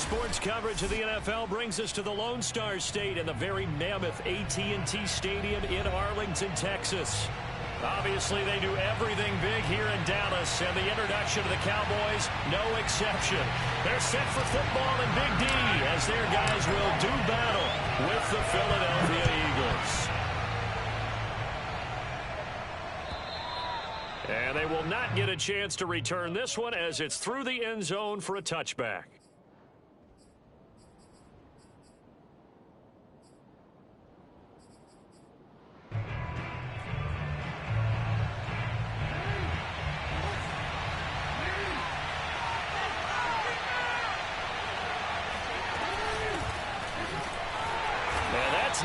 Sports coverage of the NFL brings us to the Lone Star State and the very mammoth AT&T Stadium in Arlington, Texas. Obviously, they do everything big here in Dallas, and the introduction of the Cowboys, no exception. They're set for football in Big D as their guys will do battle with the Philadelphia Eagles. And they will not get a chance to return this one as it's through the end zone for a touchback.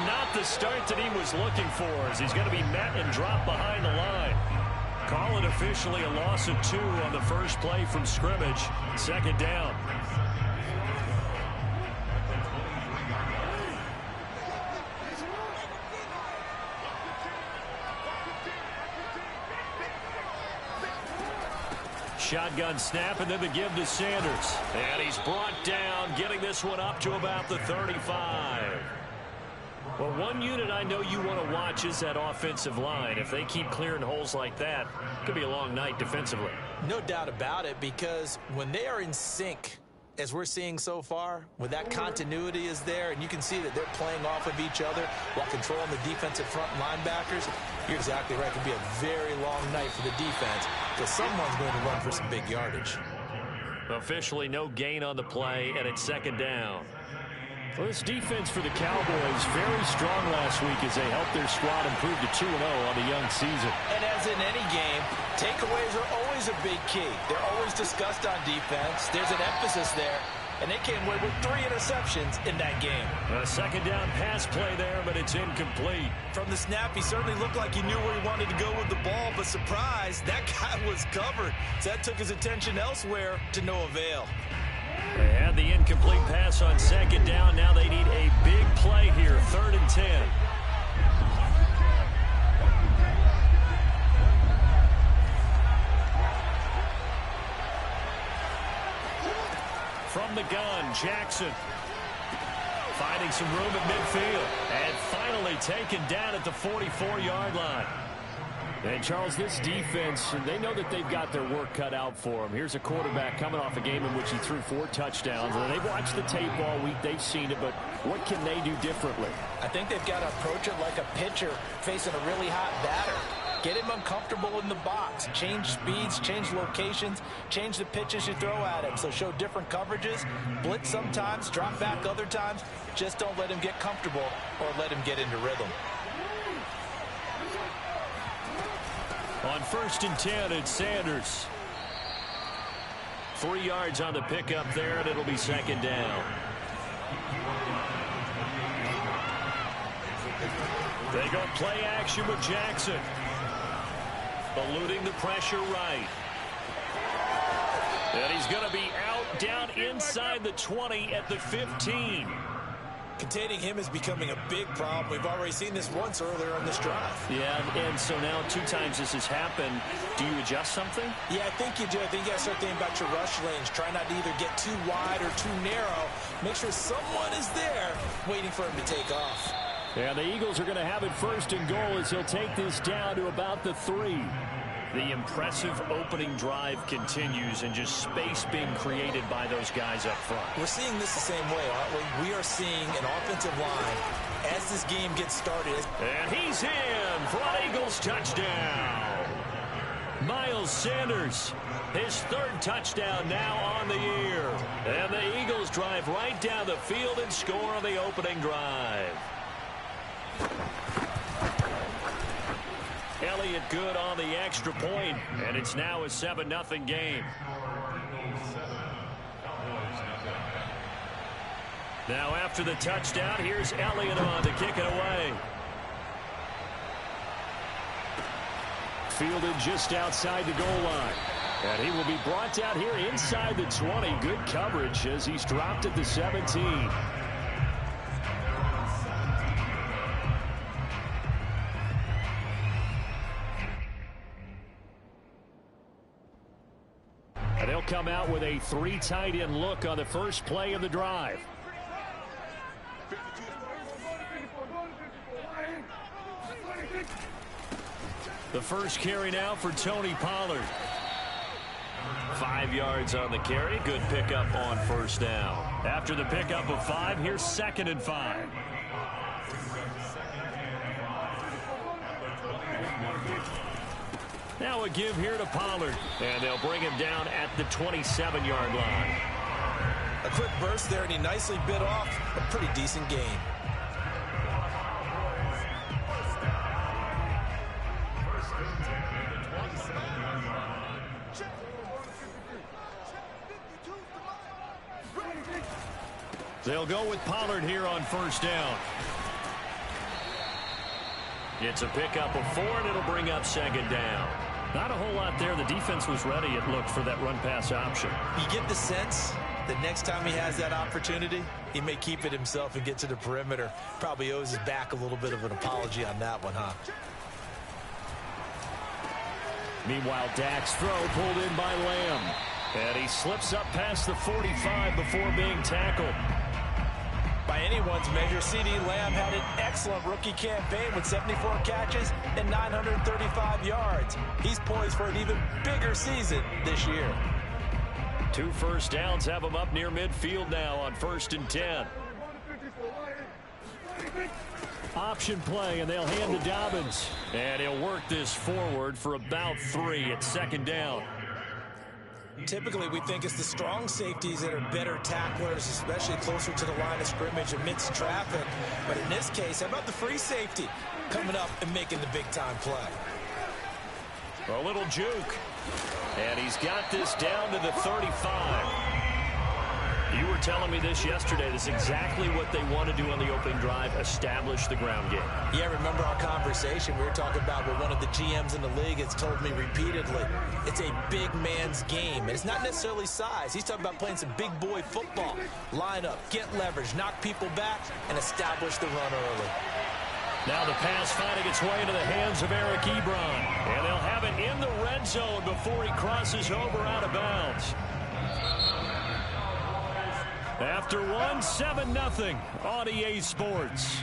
Not the start that he was looking for, as he's going to be met and dropped behind the line. Call it officially a loss of 2 on the first play from scrimmage. Second down. Shotgun snap, and then the give to Sanders. And he's brought down, getting this one up to about the 35. Well, one unit I know you want to watch is that offensive line. If they keep clearing holes like that, it could be a long night defensively. No doubt about it, because when they are in sync, as we're seeing so far, when that continuity is there, and you can see that they're playing off of each other while controlling the defensive front linebackers, you're exactly right. It could be a very long night for the defense, because someone's going to run for some big yardage. Officially no gain on the play, and it's second down. Well, this defense for the Cowboys very strong last week as they helped their squad improve to 2-0 on the young season. And as in any game, takeaways are always a big key. They're always discussed on defense. There's an emphasis there, and they came away with 3 interceptions in that game. A second down pass play there, but it's incomplete. From the snap, he certainly looked like he knew where he wanted to go with the ball, but surprise, that guy was covered. So that took his attention elsewhere to no avail. They had the incomplete pass on second down. Now they need a big play here, 3rd and 10. From the gun, Jackson finding some room at midfield and finally taken down at the 44-yard line. And, Charles, this defense, they know that they've got their work cut out for them. Here's a quarterback coming off a game in which he threw 4 touchdowns. And they've watched the tape all week. They've seen it, but what can they do differently? I think they've got to approach it like a pitcher facing a really hot batter. Get him uncomfortable in the box. Change speeds, change locations, change the pitches you throw at him. So show different coverages, blitz sometimes, drop back other times. Just don't let him get comfortable or let him get into rhythm. On 1st and 10, it's Sanders. 3 yards on the pickup there, and it'll be second down. They go play action with Jackson. Eluding the pressure right. And he's going to be out down inside the 20 at the 15. Containing him is becoming a big problem. We've already seen this once earlier on this drive. Yeah, and so now 2 times this has happened. Do you adjust something? Yeah, I think you do. I think you got to start thinking about your rush lanes. Try not to either get too wide or too narrow. Make sure someone is there waiting for him to take off. And the Eagles are going to have it 1st and goal as he'll take this down to about the 3. The impressive opening drive continues, and just space being created by those guys up front. We're seeing this the same way, aren't we? We are seeing an offensive line as this game gets started. And he's in for an Eagles touchdown. Miles Sanders, his 3rd touchdown now on the year. And the Eagles drive right down the field and score on the opening drive. Elliott good on the extra point, and it's now a 7-0 game. Now after the touchdown, here's Elliott on to kick it away. Fielded just outside the goal line. And he will be brought down here inside the 20. Good coverage as he's dropped at the 17. They'll come out with a 3 tight end look on the first play of the drive. The first carry now for Tony Pollard. 5 yards on the carry. Good pickup on first down. After the pickup of 5, here's 2nd and 5. Now a give here to Pollard. And they'll bring him down at the 27-yard line. A quick burst there, and he nicely bit off a pretty decent gain. They'll go with Pollard here on first down. It's a pickup of 4, and it'll bring up 2nd down. Not a whole lot there. The defense was ready, it looked, for that run-pass option. You get the sense that next time he has that opportunity, he may keep it himself and get to the perimeter. Probably owes his back a little bit of an apology on that one, huh? Meanwhile, Dak's throw pulled in by Lamb. And he slips up past the 45 before being tackled. By anyone's measure, CeeDee Lamb had an excellent rookie campaign with 74 catches and 935 yards. He's poised for an even bigger season this year. 2 first downs have him up near midfield now on 1st and 10. Option play, and they'll hand to Dobbins. And he'll work this forward for about 3 at 2nd down. Typically, we think it's the strong safeties that are better tacklers, especially closer to the line of scrimmage amidst traffic. But in this case, how about the free safety coming up and making the big-time play? A little juke. And he's got this down to the 35. You were telling me this yesterday. This is exactly what they want to do on the opening drive, establish the ground game. Yeah, remember our conversation. We were talking about what one of the GMs in the league has told me repeatedly. It's a big man's game, and it's not necessarily size. He's talking about playing some big boy football. Line up, get leverage, knock people back, and establish the run early. Now the pass finding its way into the hands of Eric Ebron. And they'll have it in the red zone before he crosses over out of bounds. After 1, 7-0 on EA Sports.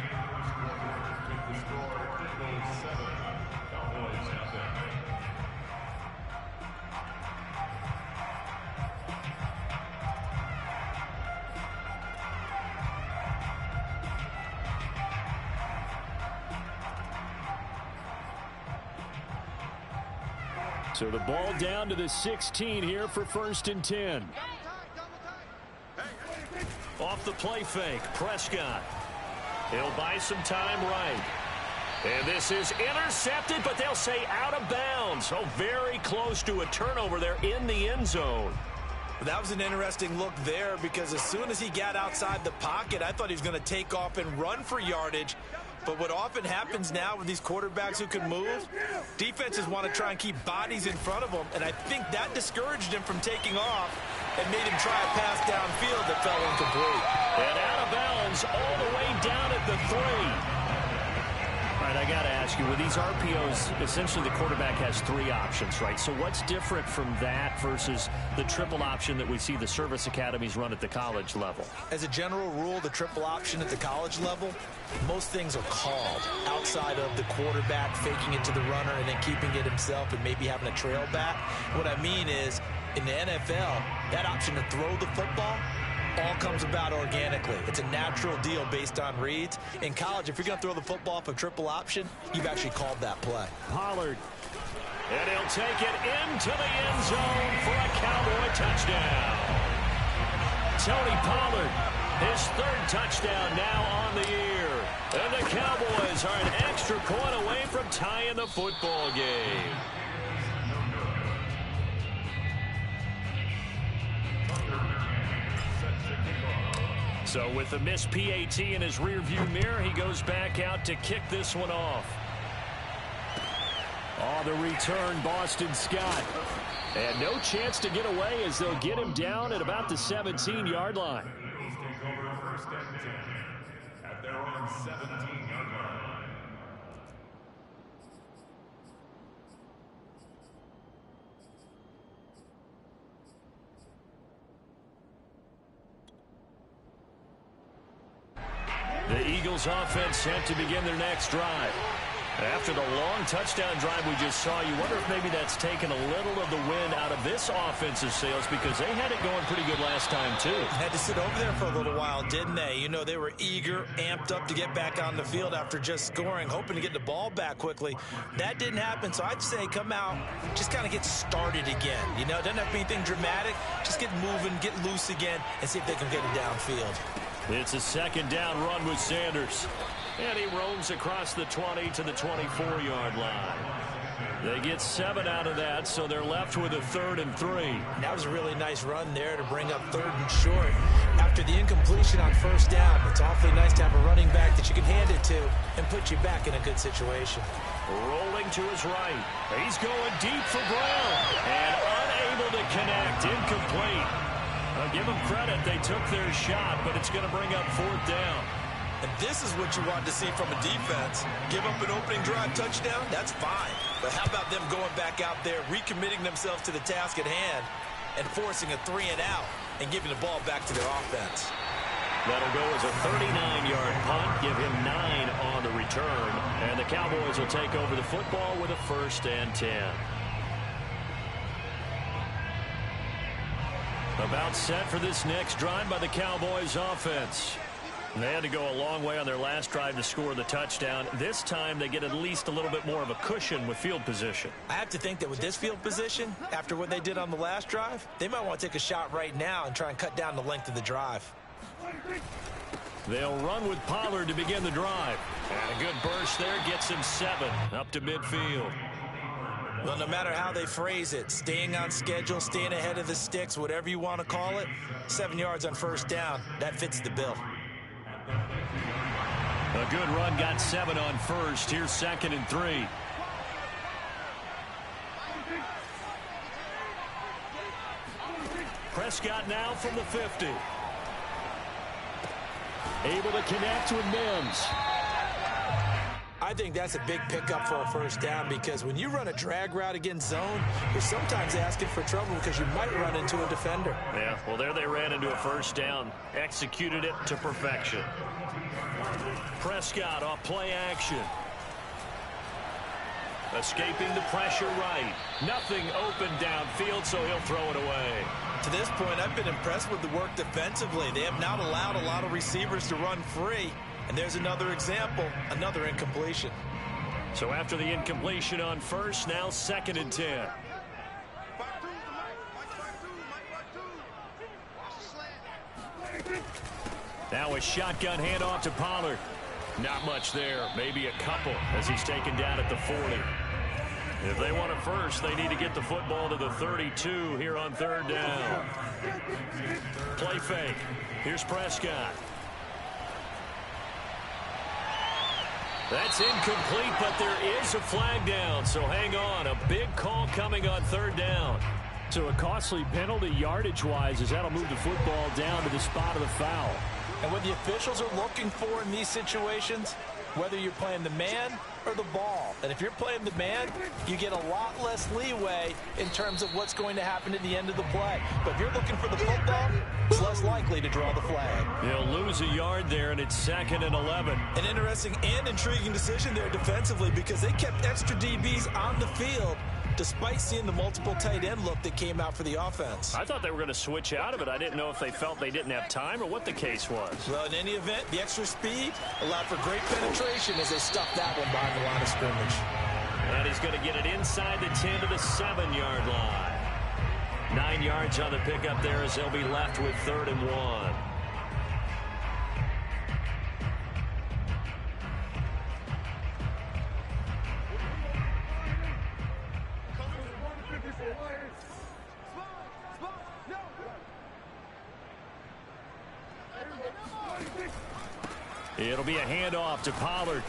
So the ball down to the 16 here for 1st and 10. Off the play fake, Prescott. He'll buy some time right. And this is intercepted, but they'll say out of bounds. Oh, very close to a turnover there in the end zone. That was an interesting look there because as soon as he got outside the pocket, I thought he was going to take off and run for yardage. But what often happens now with these quarterbacks who can move, defenses want to try and keep bodies in front of them, and I think that discouraged him from taking off and made him try a pass downfield that fell incomplete. And out of bounds all the way down at the 3. All right, I got to ask you, with these RPOs, essentially the quarterback has 3 options, right? So what's different from that versus the triple option that we see the service academies run at the college level? As a general rule, the triple option at the college level, most things are called outside of the quarterback faking it to the runner and then keeping it himself and maybe having a trail back. What I mean is, in the NFL, that option to throw the football all comes about organically. It's a natural deal based on reads. In college, if you're going to throw the football for triple option, you've actually called that play. Pollard. And he'll take it into the end zone for a Cowboy touchdown. Tony Pollard, his 3rd touchdown now on the year. And the Cowboys are an extra point away from tying the football game. So with the missed PAT in his rearview mirror, he goes back out to kick this one off. On the return, Boston Scott. And no chance to get away as they'll get him down at about the 17-yard line. At their own 17-yard line. Eagles offense set to begin their next drive. After the long touchdown drive we just saw, you wonder if maybe that's taken a little of the wind out of this offensive sails, because they had it going pretty good last time too. Had to sit over there for a little while, didn't they? You know, they were eager, amped up to get back on the field after just scoring, hoping to get the ball back quickly. That didn't happen, so I'd say come out, just kind of get started again. You know, doesn't have to be anything dramatic. Just get moving, get loose again, and see if they can get it downfield. It's a second down run with Sanders. And he roams across the 20 to the 24-yard line. They get 7 out of that, so they're left with a 3rd and 3. That was a really nice run there to bring up 3rd and short. After the incompletion on 1st down, it's awfully nice to have a running back that you can hand it to and put you back in a good situation. Rolling to his right. He's going deep for Brown. And unable to connect. Incomplete. I'll give them credit. They took their shot, but it's going to bring up 4th down. And this is what you want to see from a defense. Give up an opening drive touchdown, that's fine. But how about them going back out there, recommitting themselves to the task at hand, and forcing a 3 and out, and giving the ball back to their offense. That'll go as a 39-yard punt, give him 9 on the return. And the Cowboys will take over the football with a 1st and 10. About set for this next drive by the Cowboys offense. They had to go a long way on their last drive to score the touchdown. This time they get at least a little bit more of a cushion with field position. I have to think that with this field position, after what they did on the last drive, they might want to take a shot right now and try and cut down the length of the drive. They'll run with Pollard to begin the drive. And a good burst there gets him 7 up to midfield. Well, no matter how they phrase it, staying on schedule, staying ahead of the sticks, whatever you want to call it, 7 yards on 1st down, that fits the bill. A good run, got 7 on 1st. Here's 2nd and 3. Prescott now from the 50. Able to connect with Mims. I think that's a big pickup for a 1st down, because when you run a drag route against zone, you're sometimes asking for trouble because you might run into a defender. Yeah, well, there they ran into a 1st down. Executed it to perfection. Prescott off play action. Escaping the pressure right. Nothing open downfield, so he'll throw it away. To this point, I've been impressed with the work defensively. They have not allowed a lot of receivers to run free. And there's another example, another incompletion. So after the incompletion on 1st, now 2nd and 10. Now a shotgun handoff to Pollard. Not much there, maybe a couple as he's taken down at the 40. If they want it first, they need to get the football to the 32 here on 3rd down. Play fake. Here's Prescott. That's incomplete, but there is a flag down, so hang on. A big call coming on 3rd down. So a costly penalty yardage-wise, as that'll move the football down to the spot of the foul. And what the officials are looking for in these situations, whether you're playing the man or the ball. And if you're playing the man, you get a lot less leeway in terms of what's going to happen at the end of the play. But if you're looking for the football, it's less likely to draw the flag. He'll lose a yard there, and it's 2nd and 11. An interesting and intriguing decision there defensively, because they kept extra DBs on the field despite seeing the multiple tight end look that came out for the offense. I thought they were going to switch out of it. I didn't know if they felt they didn't have time or what the case was. Well, in any event, the extra speed allowed for great penetration as they stuffed that one behind the line of scrimmage. And he's going to get it inside the 10 to the 7-yard line. 9 yards on the pickup there as they'll be left with 3rd and 1. It'll be a handoff to Pollard.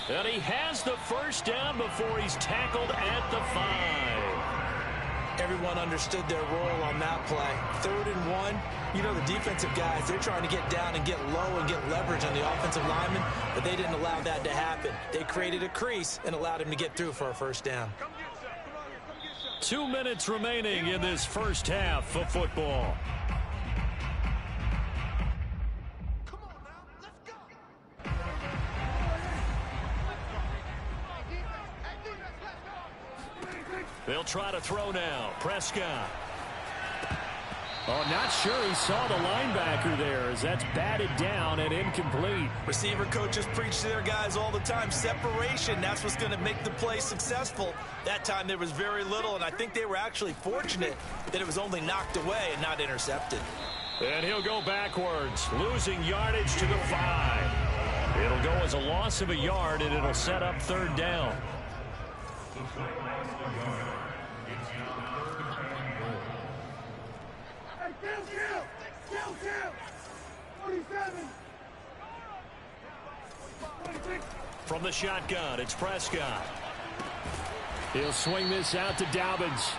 And he has the 1st down before he's tackled at the 5. Everyone understood their role on that play. 3rd and 1. You know, the defensive guys, they're trying to get down and get low and get leverage on the offensive lineman, but they didn't allow that to happen. They created a crease and allowed him to get through for a 1st down. 2 minutes remaining in this 1st half of football. They'll try to throw now. Prescott. Oh, not sure he saw the linebacker there as that's batted down and incomplete. Receiver coaches preach to their guys all the time. Separation, that's what's going to make the play successful. That time there was very little, and I think they were actually fortunate that it was only knocked away and not intercepted. And he'll go backwards, losing yardage to the 5. It'll go as a loss of a yard, and it'll set up third down. From the shotgun, it's Prescott. He'll swing this out to Dobbins.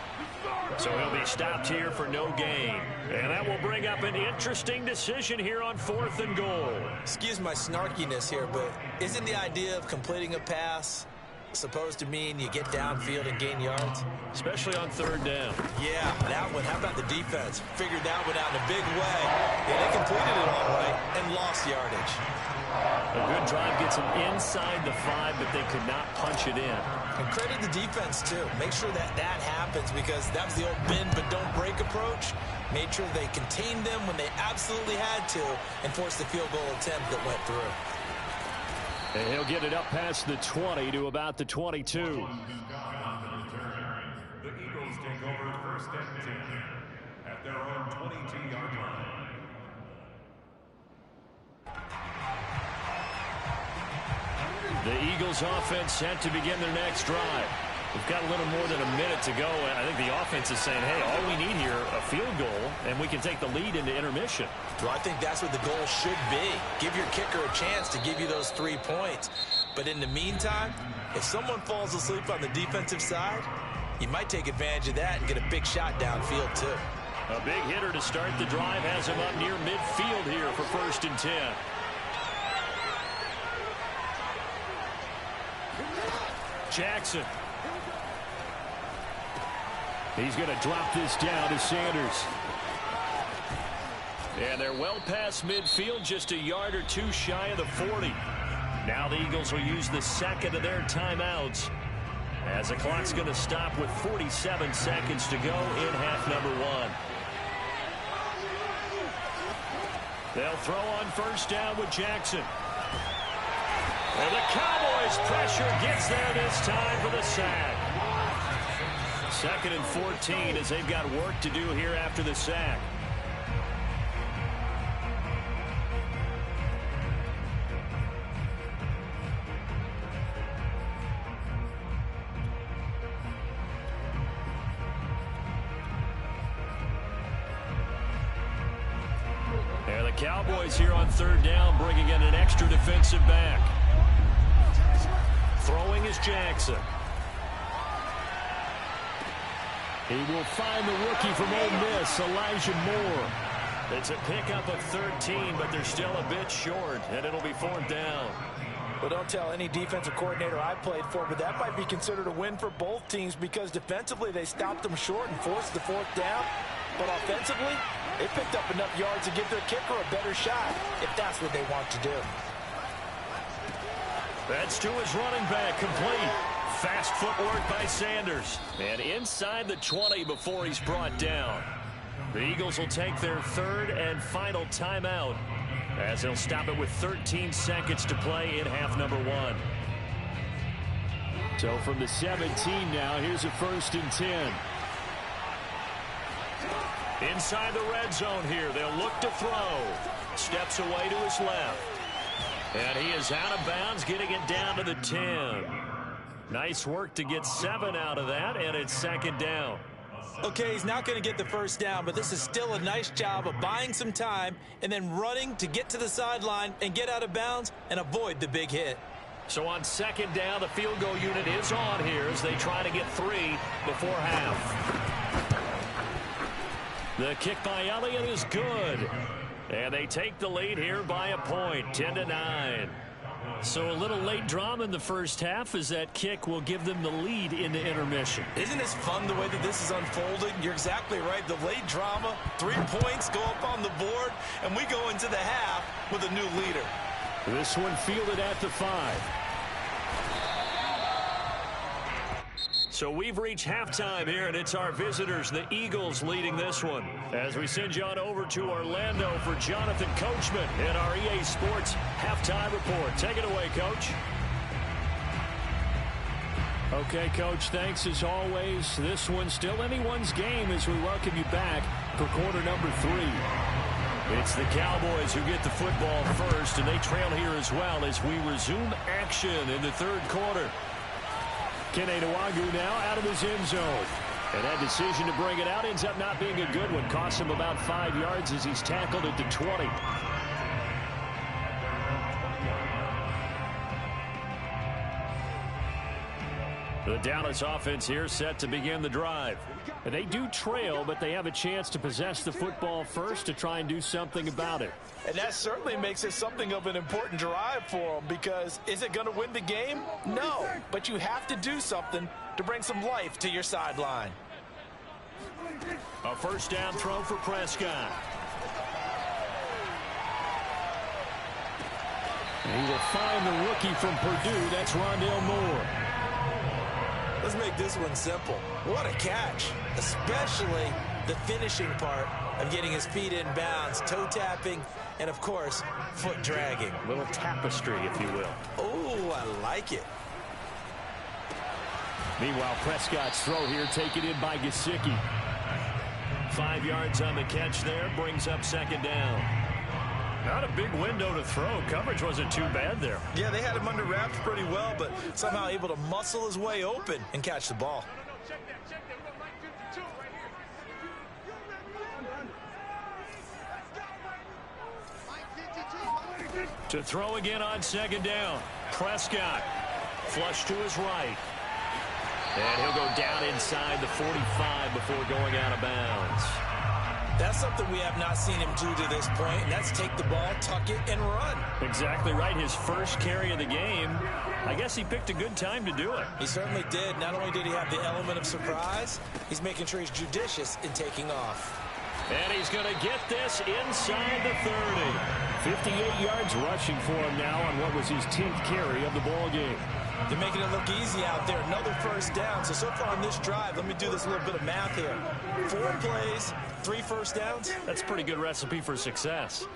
So he'll be stopped here for no gain. And that will bring up an interesting decision here on 4th and goal. Excuse my snarkiness here, but isn't the idea of completing a pass supposed to mean you get downfield and gain yards? Especially on 3rd down. Yeah, that one. How about the defense? Figured that one out in a big way. Yeah, they completed it all right and lost yardage. A good drive gets them inside the 5, but they could not punch it in. And credit the defense, too. Make sure that happens because that was the old bend but don't break approach. Made sure they contained them when they absolutely had to and forced the field goal attempt that went through. And he'll get it up past the 20 to about the 22. The Eagles take over 1st and 10 at their own 22-yard line. The Eagles offense set to begin their next drive. We've got a little more than a minute to go, and I think the offense is saying, hey, all we need here, a field goal, and we can take the lead into intermission. Well, I think that's what the goal should be. Give your kicker a chance to give you those 3 points. But in the meantime, if someone falls asleep on the defensive side, you might take advantage of that and get a big shot downfield, too. A big hitter to start the drive has him up near midfield here for 1st and 10. Jackson. He's going to drop this down to Sanders. And they're well past midfield, just a yard or 2 shy of the 40. Now the Eagles will use the second of their timeouts as the clock's going to stop with 47 seconds to go in half number 1. They'll throw on 1st down with Jackson. And the Cowboys' pressure gets there this time for the sack. 2nd and 14 as they've got work to do here after the sack. And the Cowboys here on 3rd down bringing in an extra defensive back. Throwing is Jackson. He will find the rookie from Ole Miss, Elijah Moore. It's a pickup of 13, but they're still a bit short, and it'll be 4th down. Well, don't tell any defensive coordinator I played for, but that might be considered a win for both teams because defensively they stopped them short and forced the 4th down. But offensively, they picked up enough yards to give their kicker a better shot if that's what they want to do. That's to his running back, complete. Fast footwork by Sanders. And inside the 20 before he's brought down. The Eagles will take their 3rd and final timeout as they'll stop it with 13 seconds to play in half number 1. So from the 17 now, here's a 1st and 10. Inside the red zone here, they'll look to throw. Steps away to his left. And he is out of bounds, getting it down to the 10. Nice work to get 7 out of that, and it's 2nd down. Okay, he's not going to get the 1st down, but this is still a nice job of buying some time and then running to get to the sideline and get out of bounds and avoid the big hit. So on 2nd down, the field goal unit is on here as they try to get 3 before half. The kick by Elliott is good. And they take the lead here by a point, 10-9. So a little late drama in the first half as that kick will give them the lead into intermission. Isn't this fun the way that this is unfolding? You're exactly right. The late drama, 3 points go up on the board, and we go into the half with a new leader. This one fielded at the 5. So we've reached halftime here, and it's our visitors, the Eagles, leading this one. As we send you on over to Orlando for Jonathan Coachman in our EA Sports Halftime Report. Take it away, Coach. Okay, Coach, thanks as always. This one's still anyone's game as we welcome you back for quarter number 3. It's the Cowboys who get the football first, and they trail here as well as we resume action in the third quarter. NewHeat now out of his end zone. And that decision to bring it out ends up not being a good one. Costs him about 5 yards as he's tackled at the 20. The Dallas offense here set to begin the drive. And they do trail, but they have a chance to possess the football first to try and do something about it. And that certainly makes it something of an important drive for them, because is it going to win the game? No, but you have to do something to bring some life to your sideline. A first down throw for Prescott. And he will find the rookie from Purdue. That's Rondale Moore. Let's make this one simple. What a catch, especially the finishing part of getting his feet in bounds, toe tapping, and of course, foot dragging. A little tapestry, if you will. Oh, I like it. Meanwhile, Prescott's throw here taken in by Gesicki. 5 yards on the catch there, brings up second down. Not a big window to throw. Coverage wasn't too bad there. Yeah, they had him under wraps pretty well, but somehow able to muscle his way open and catch the ball. To throw again on second down. Prescott. Flush to his right. And he'll go down inside the 45 before going out of bounds. That's something we have not seen him do to this point, and that's take the ball, tuck it, and run. Exactly right. His first carry of the game. I guess he picked a good time to do it. He certainly did. Not only did he have the element of surprise, he's making sure he's judicious in taking off. And he's going to get this inside the 30. 58 yards rushing for him now on what was his 10th carry of the ball game. They're making it look easy out there. Another first down. So far on this drive, let me do this little bit of math here. 4 plays, 3 first downs. That's a pretty good recipe for success.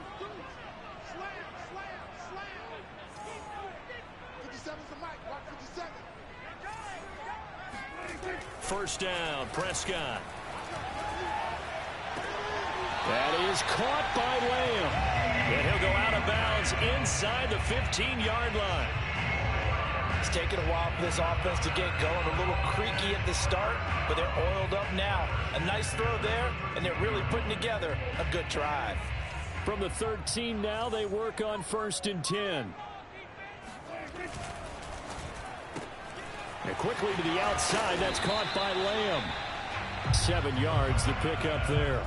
First down, Prescott. That is caught by Lamb. And he'll go out of bounds inside the 15-yard line. It's taken a while for this offense to get going. A little creaky at the start, but they're oiled up now. A nice throw there, and they're really putting together a good drive. From the 13 now, they work on 1st and 10. And quickly to the outside, that's caught by Lamb. 7 yards, the pickup there.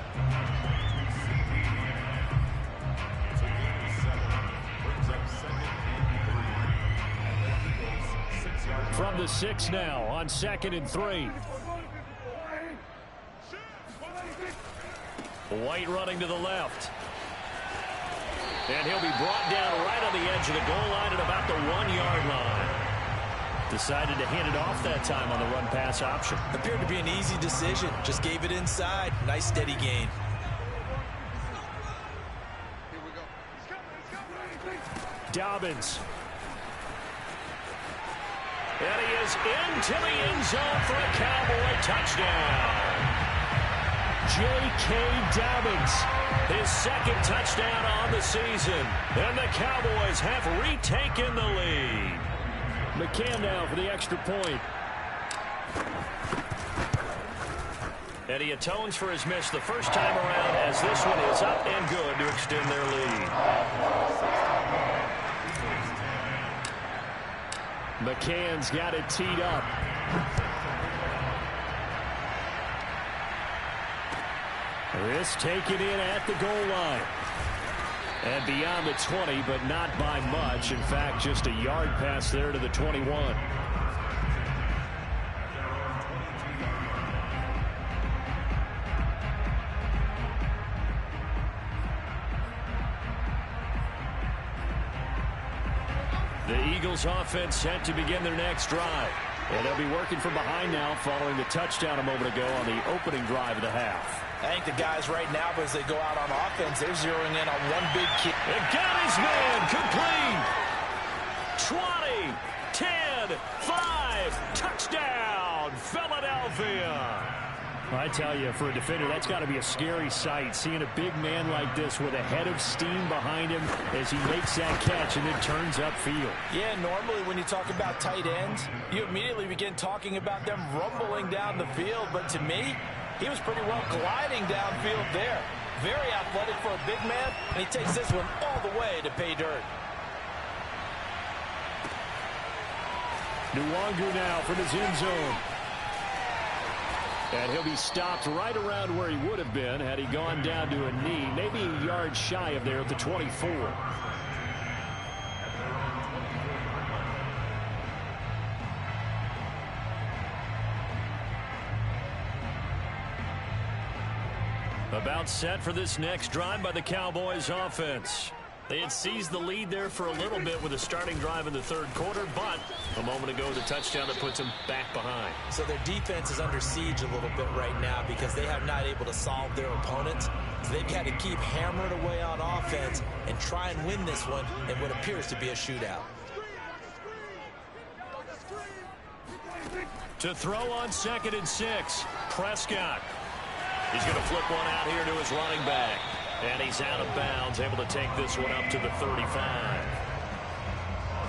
From the 6 now on 2nd and 3. White running to the left. And he'll be brought down right on the edge of the goal line at about the 1-yard line. Decided to hand it off that time on the run-pass option. Appeared to be an easy decision. Just gave it inside. Nice steady gain. Dobbins. And he is into the end zone for a Cowboy touchdown. J.K. Dobbins, his 2nd touchdown on the season. And the Cowboys have retaken the lead. McCann now for the extra point. And he atones for his miss the first time around as this one is up and good to extend their lead. McCann's got it teed up. This taken in at the goal line. And beyond the 20, but not by much. In fact, just a yard pass there to the 21. The Eagles offense set to begin their next drive. And they'll be working from behind now following the touchdown a moment ago on the opening drive of the half. I think the guys right now, as they go out on offense, they're zeroing in on one big kick. And got his man complete. 20, 10, 5, touchdown, Philadelphia. I tell you, for a defender, that's got to be a scary sight, seeing a big man like this with a head of steam behind him as he makes that catch and then turns upfield. Yeah, normally when you talk about tight ends, you immediately begin talking about them rumbling down the field. But to me, he was pretty well gliding downfield there. Very athletic for a big man, and he takes this one all the way to pay dirt. NewHeat now from his end zone. And he'll be stopped right around where he would have been had he gone down to a knee, maybe a yard shy of there at the 24. About set for this next drive by the Cowboys offense. They had seized the lead there for a little bit with a starting drive in the third quarter, but a moment ago the touchdown that puts them back behind. So their defense is under siege a little bit right now because they have not able to solve their opponents. So they've had to keep hammering away on offense and try and win this one in what appears to be a shootout. To throw on 2nd and 6, Prescott. He's going to flip one out here to his running back. And he's out of bounds, able to take this one up to the 35.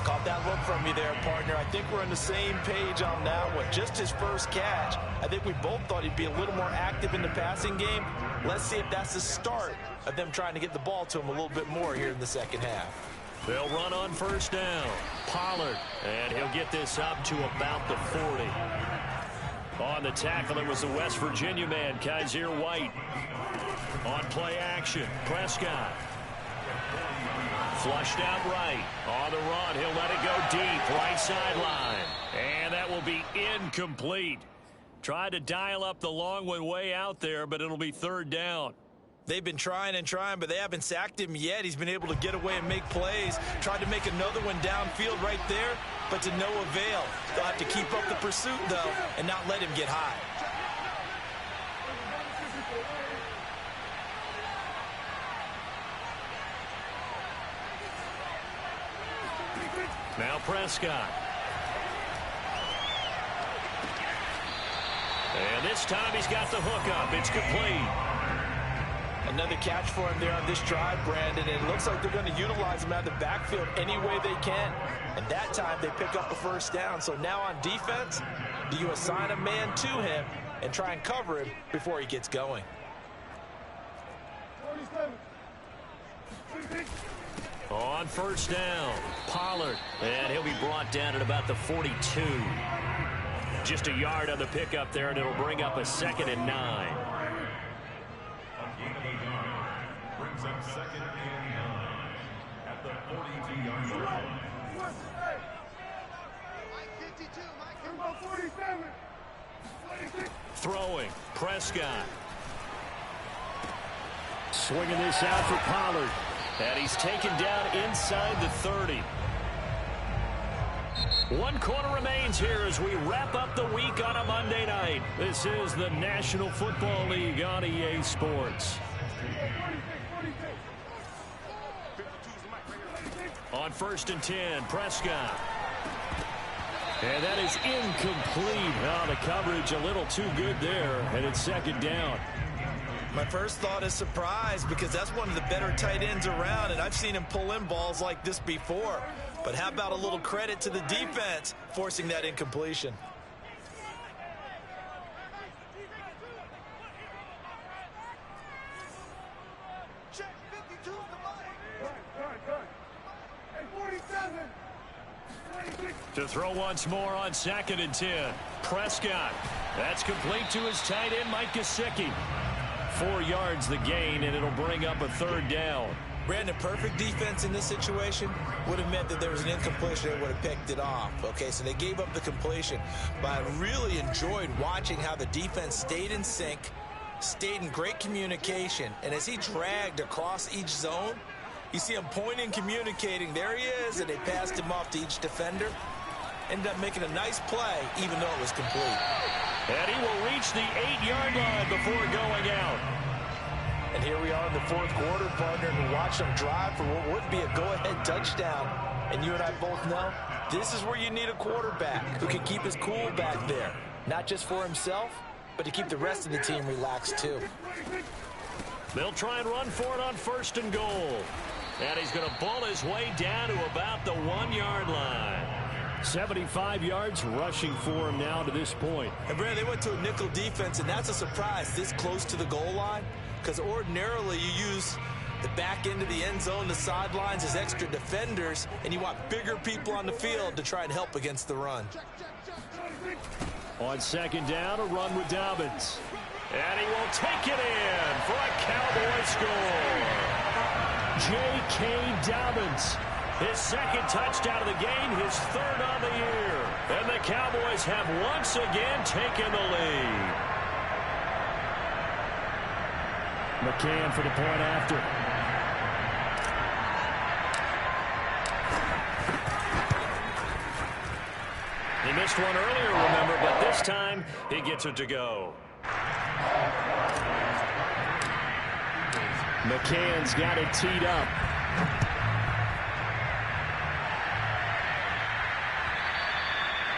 Caught that look from you there, partner. I think we're on the same page on that one. Just his first catch. I think we both thought he'd be a little more active in the passing game. Let's see if that's the start of them trying to get the ball to him a little bit more here in the second half. They'll run on first down. Pollard, and he'll get this up to about the 40. On the tackle, it was the West Virginia man, Kaiser White. On play action, Prescott. Flushed out right. On the run, he'll let it go deep, right sideline. And that will be incomplete. Tried to dial up the long one way out there, but it'll be third down. They've been trying and trying, but they haven't sacked him yet. He's been able to get away and make plays. Tried to make another one downfield right there, but to no avail. They'll have to keep up the pursuit, though, and not let him get high. Now Prescott. And this time he's got the hook up. It's complete. Another catch for him there on this drive, Brandon. And it looks like they're going to utilize him out of the backfield any way they can. And that time they pick up a first down. So now on defense, do you assign a man to him and try and cover him before he gets going? On first down, Pollard, and he'll be brought down at about the 42. Just a yard on the pickup there, and it'll bring up a 2nd and 9. Brings up 2nd and 9 at the 42-yard line. Throwing, Prescott. Swinging this out for Pollard. And he's taken down inside the 30. 1 quarter remains here as we wrap up the week on a Monday night. This is the National Football League on EA Sports. On 1st and 10, Prescott. And that is incomplete. Oh, the coverage a little too good there, and it's 2nd down. My first thought is surprise because that's one of the better tight ends around, and I've seen him pull in balls like this before. But how about a little credit to the defense forcing that incompletion? Check 52 is the line. Hey, 47. To throw once more on 2nd and 10. Prescott. That's complete to his tight end, Mike Gesicki. 4 yards the gain, and it'll bring up a 3rd down. Brandon, perfect defense in this situation would have meant that there was an incompletion and would have picked it off. Okay, so they gave up the completion. But I really enjoyed watching how the defense stayed in sync, stayed in great communication. And as he dragged across each zone, you see him pointing, communicating. There he is, and they passed him off to each defender. ended up making a nice play, even though it was complete. And he will reach the 8-yard line before going out. And here we are in the fourth quarter, partner, and watch them drive for what would be a go-ahead touchdown. And you and I both know this is where you need a quarterback who can keep his cool back there. Not just for himself, but to keep the rest of the team relaxed too. They'll try and run for it on 1st and goal. And he's going to ball his way down to about the 1-yard line. 75 yards rushing for him now to this point. And Brad, they went to a nickel defense, and that's a surprise this close to the goal line, because ordinarily you use the back end of the end zone, the sidelines as extra defenders, and you want bigger people on the field to try and help against the run. On 2nd down, a run with Dobbins. And he will take it in for a Cowboy score. J.K. Dobbins, his 2nd touchdown of the game, his 3rd on the year. And the Cowboys have once again taken the lead. McCann for the point after. He missed one earlier, remember, but this time he gets it to go. McCann's got it teed up.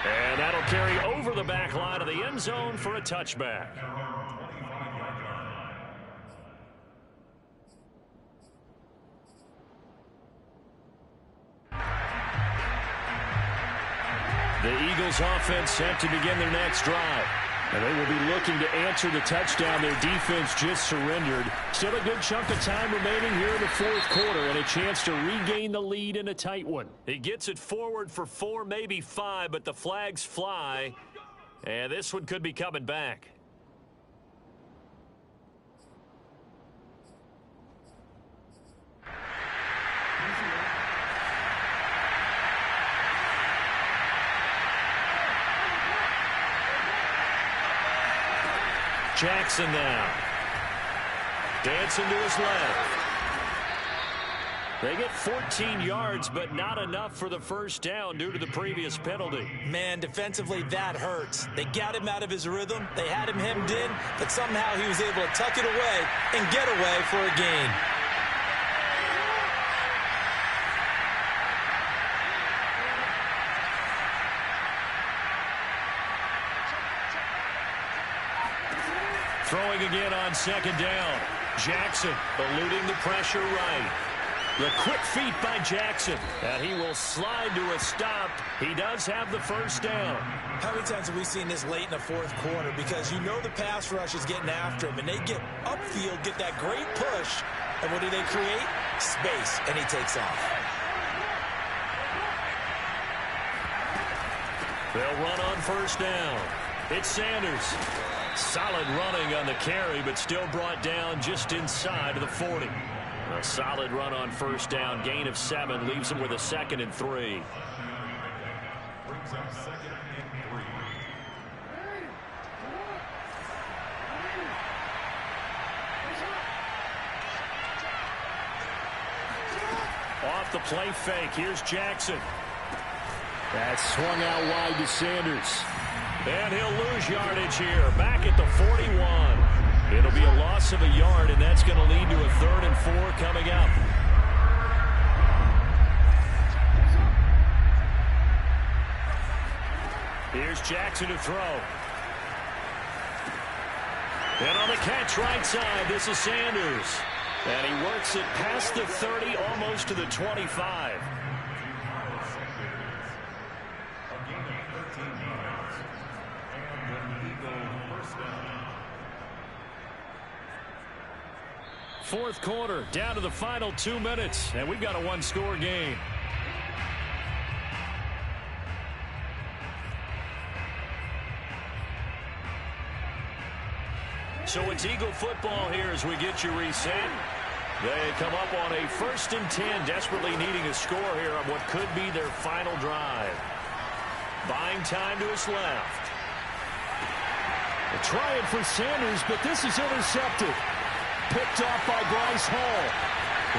And that'll carry over the back line of the end zone for a touchback. The Eagles offense set to begin their next drive. And they will be looking to answer the touchdown their defense just surrendered. Still a good chunk of time remaining here in the fourth quarter and a chance to regain the lead in a tight one. He gets it forward for 4, maybe 5, but the flags fly. And this one could be coming back. Jackson now. Dancing to his left. They get 14 yards, but not enough for the first down due to the previous penalty. Man, defensively, that hurts. They got him out of his rhythm. They had him hemmed in, but somehow he was able to tuck it away and get away for a gain. Throwing again on 2nd down. Jackson eluding the pressure right. The quick feet by Jackson. And he will slide to a stop. He does have the first down. How many times have we seen this late in the fourth quarter? Because you know the pass rush is getting after him, and they get upfield, get that great push, and what do they create? Space, and he takes off. They'll run on 1st down. It's Sanders. Solid running on the carry, but still brought down just inside of the 40. A solid run on 1st down. Gain of 7 leaves him with a 2nd and 3. Brings up 2nd and 3. Off the play fake. Here's Jackson. That swung out wide to Sanders. And he'll lose yardage here. Back at the 41. It'll be a loss of a yard, and that's going to lead to a 3rd and 4 coming up. Here's Jackson to throw. And on the catch right side, this is Sanders. And he works it past the 30, almost to the 25. Fourth quarter, down to the final 2 minutes, and we've got a 1-score game. So it's Eagle football here as we get you reset. They come up on a 1st and 10, desperately needing a score here on what could be their final drive. Buying time to his left. Trying for Sanders, but this is intercepted. Picked off by Bryce Hall.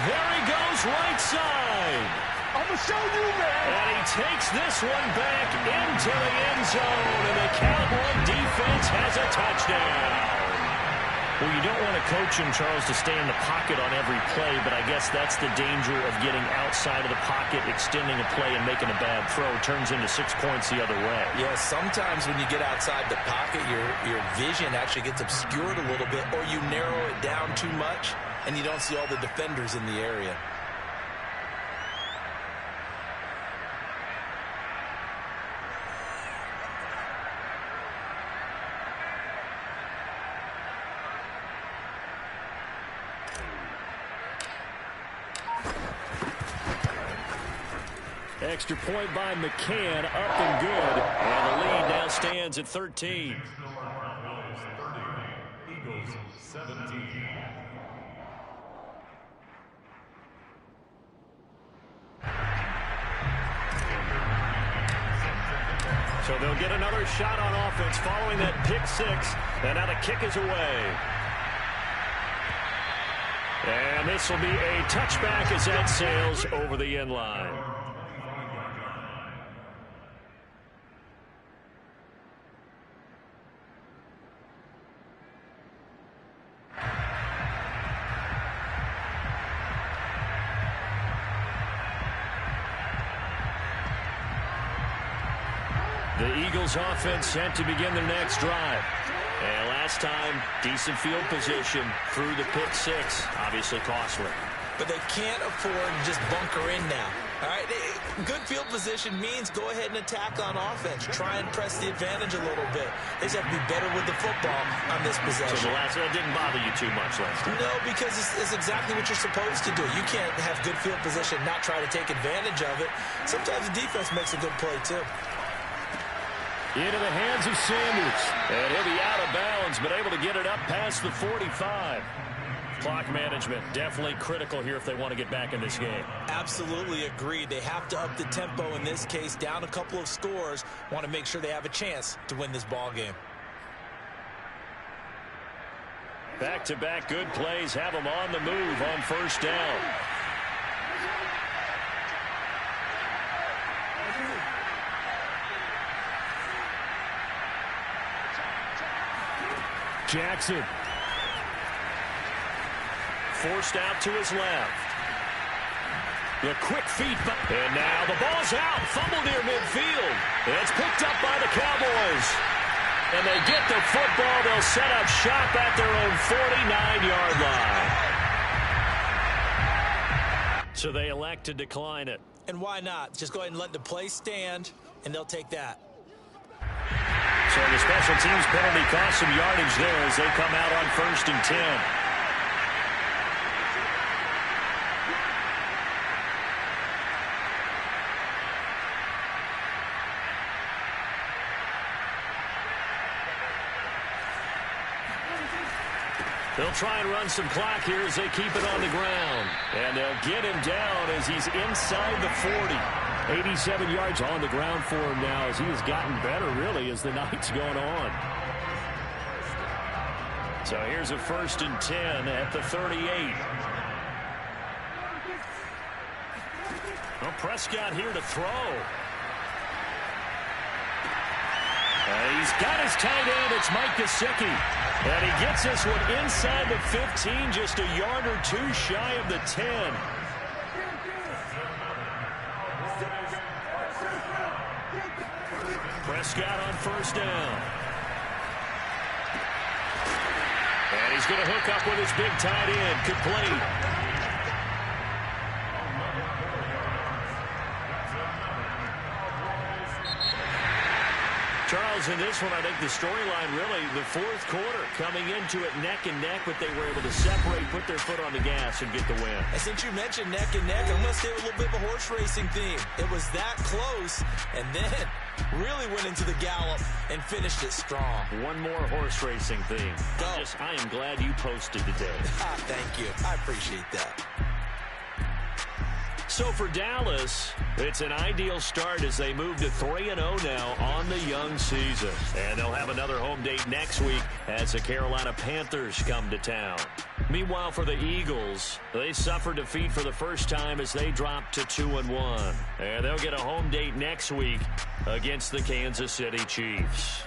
There he goes, right side. I'm going to show you, man. And he takes this one back into the end zone, and the Cowboy defense has a touchdown. Well, you don't want to coach him, Charles, to stay in the pocket on every play, but I guess that's the danger of getting outside of the pocket, extending a play, and making a bad throw. Turns into 6 points the other way. Yeah, sometimes when you get outside the pocket, your vision actually gets obscured a little bit, or you narrow it down too much, and you don't see all the defenders in the area. Extra point by McCann, up and good. And the lead now stands at 13. Eagles 17. So they'll get another shot on offense following that pick six. And now the kick is away. And this will be a touchback as that sails over the end line. The Eagles offense set to begin their next drive. And last time, decent field position through the pick six. Obviously costly. But they can't afford to just bunker in now. All right, good field position means go ahead and attack on offense. Try and press the advantage a little bit. They just have to be better with the football on this possession. So that didn't bother you too much last time? No, because it's exactly what you're supposed to do. You can't have good field position, not try to take advantage of it. Sometimes the defense makes a good play, too. Into the hands of Sanders. And he'll be out of bounds, but able to get it up past the 45. Clock management definitely critical here if they want to get back in this game. Absolutely agreed. They have to up the tempo in this case, down a couple of scores. Want to make sure they have a chance to win this ball game. Back-to-back good plays have them on the move on first down. Jackson. Forced out to his left. The quick feet. And now the ball's out. Fumble near midfield. It's picked up by the Cowboys. And they get the football. They'll set up shop at their own 49-yard line. So they elect to decline it. And why not? Just go ahead and let the play stand, and they'll take that. So the special teams penalty cost some yardage there as they come out on 1st and 10. They'll try and run some clock here as they keep it on the ground. And they'll get him down as he's inside the 40. 87 yards on the ground for him now as he has gotten better, really, as the night's gone on. So here's a 1st and 10 at the 38. Well, Prescott here to throw. He's got his tight end. It's Mike Gesicki. And he gets this one inside the 15, just a yard or two shy of the 10. Prescott on 1st down. And he's going to hook up with his big tight end. Complete. Charles, in this one, I think the storyline really, the 4th quarter, coming into it neck and neck, but they were able to separate, put their foot on the gas, and get the win. And since you mentioned neck and neck, I'm going to stay with a little bit of a horse racing theme. It was that close, and then really went into the gallop and finished it strong. One more horse racing theme. Go. I am glad you posted today. Thank you. I appreciate that. So for Dallas, it's an ideal start as they move to 3-0 now on the young season. And they'll have another home date next week as the Carolina Panthers come to town. Meanwhile, for the Eagles, they suffered defeat for the first time as they dropped to 2-1. And they'll get a home date next week against the Kansas City Chiefs.